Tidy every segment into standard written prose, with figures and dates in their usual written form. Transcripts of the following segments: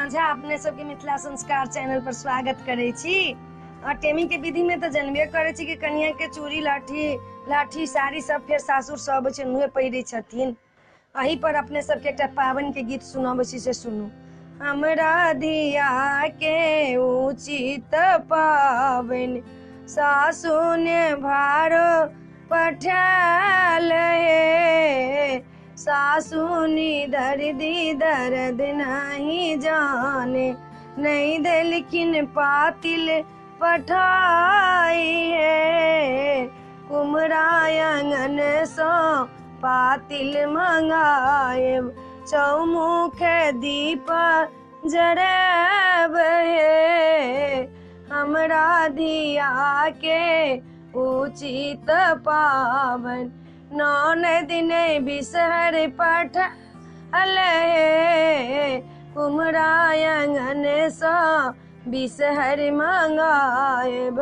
साझा अपने सबके मिथिला संस्कार चैनल पर स्वागत करे छी। और टेमी के विधि में तो जानबे करे छी कि कन्या के चूड़ी लाठी साड़ी सब फिर सासुर सब नुए पहिरे छथिन। अही पर अपने सबके एकटा पावन के गीत सुनाबे छी, से सुनू। हमरा दिया के उचित पावन सासु ने भारो पठाल है, सासुनी दर्द नहीं जाने, नहीं देलखिन पातिल पठाई है, कुमरायंगन सो पातिल मंगाए, चौमुख दीप जरब है, हमरा दिया के उचित पावन नौन दिन बिसहर पठाल है, कुमरायंगन सो बिसहर मंगाएब,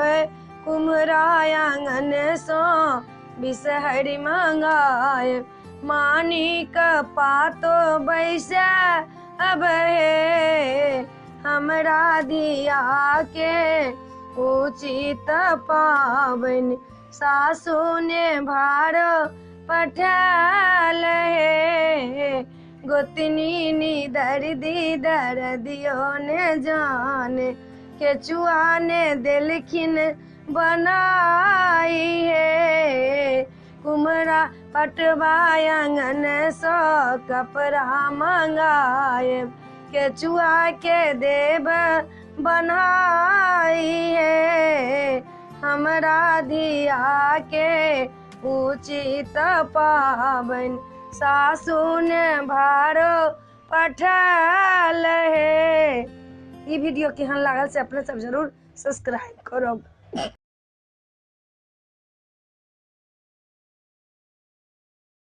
कुमरायंगन सो बिसहर मंगाएब, मानिक पातो बैसा अब है, हमरा दिया के उचित पावन सासु ने भारो पठाल है, गोतनी नी दर्दियो ने जाने, केचुआ ने दिलखिन बनाई है, कुमरा पटवायंगन सो कपड़ा मंगाए, केचुआ के देव बनाई है, हमरा दिया के उचित पावन सासु ने भारो पठाल है। ये वीडियो केहन लागल से अपने सब जरूर सब्सक्राइब करो।